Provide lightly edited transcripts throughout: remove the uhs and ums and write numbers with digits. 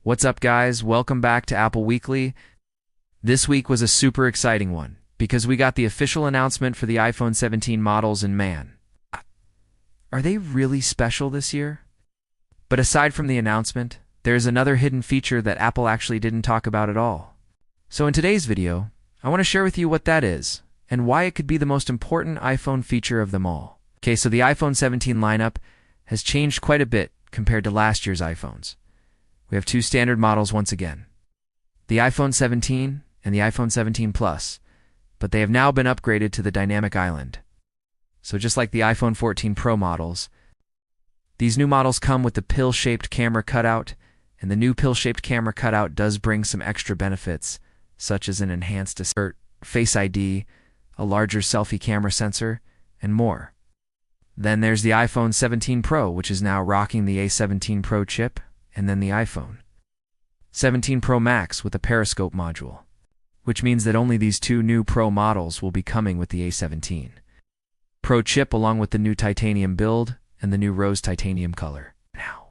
What's up, guys? Welcome back to Apple Weekly. This week was a super exciting one because we got the official announcement for the iPhone 17 models, and man, are they really special this year? But aside from the announcement, there's another hidden feature that Apple actually didn't talk about at all. So in today's video, I want to share with you what that is and why it could be the most important iPhone feature of them all. Okay, so the iPhone 17 lineup has changed quite a bit compared to last year's iPhones. We have two standard models once again, the iPhone 17 and the iPhone 17 Plus, but they have now been upgraded to the dynamic island. So just like the iPhone 14 Pro models, these new models come with the pill-shaped camera cutout, and the new pill-shaped camera cutout does bring some extra benefits, such as an enhanced Face ID, a larger selfie camera sensor, and more. Then there's the iPhone 17 Pro, which is now rocking the A17 Pro chip, and then the iPhone 17 Pro Max with a periscope module, which means that only these two new Pro models will be coming with the A17 Pro chip along with the new titanium build and the new rose titanium color. Now,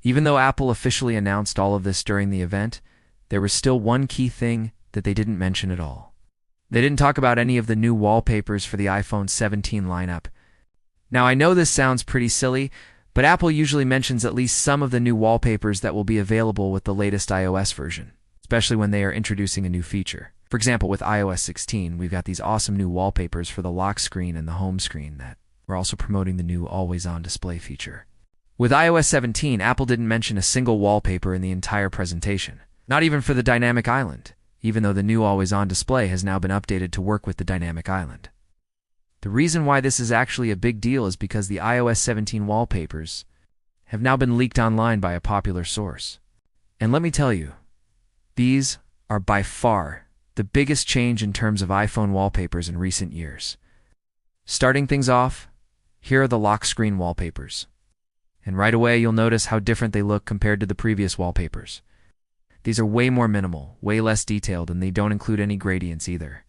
even though Apple officially announced all of this during the event, there was still one key thing that they didn't mention at all. They didn't talk about any of the new wallpapers for the iPhone 17 lineup. Now, I know this sounds pretty silly, but Apple usually mentions at least some of the new wallpapers that will be available with the latest iOS version, especially when they are introducing a new feature. For example, with iOS 16, we've got these awesome new wallpapers for the lock screen and the home screen that we're also promoting the new always-on display feature. With iOS 17, Apple didn't mention a single wallpaper in the entire presentation, not even for the dynamic island, even though the new always-on display has now been updated to work with the dynamic island. The reason why this is actually a big deal is because the iOS 17 wallpapers have now been leaked online by a popular source. And let me tell you, these are by far the biggest change in terms of iPhone wallpapers in recent years. Starting things off, here are the lock screen wallpapers. And right away you'll notice how different they look compared to the previous wallpapers. These are way more minimal, way less detailed, and they don't include any gradients either.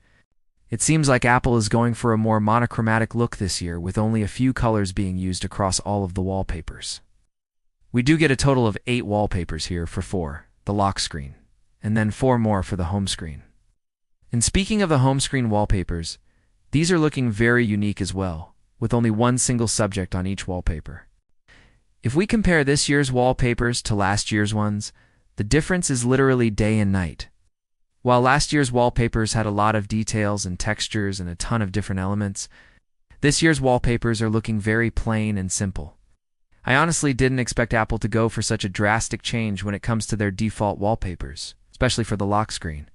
It seems like Apple is going for a more monochromatic look this year, with only a few colors being used across all of the wallpapers. We do get a total of 8 wallpapers here for the lock screen, and then 4 more for the home screen. And speaking of the home screen wallpapers, these are looking very unique as well, with only one single subject on each wallpaper. If we compare this year's wallpapers to last year's ones, the difference is literally day and night. While last year's wallpapers had a lot of details and textures and a ton of different elements, this year's wallpapers are looking very plain and simple. I honestly didn't expect Apple to go for such a drastic change when it comes to their default wallpapers, especially for the lock screen.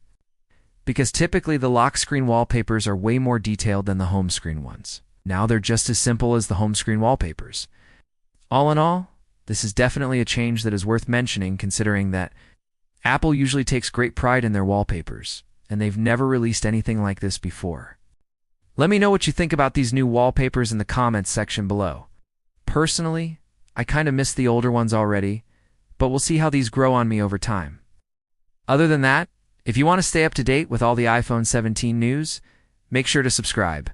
Because typically the lock screen wallpapers are way more detailed than the home screen ones. Now they're just as simple as the home screen wallpapers. All in all, this is definitely a change that is worth mentioning, considering that Apple usually takes great pride in their wallpapers, and they've never released anything like this before. Let me know what you think about these new wallpapers in the comments section below. Personally, I kind of miss the older ones already, but we'll see how these grow on me over time. Other than that, if you want to stay up to date with all the iPhone 17 news, make sure to subscribe.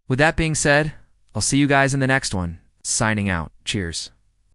With that being said, I'll see you guys in the next one. Signing out. Cheers.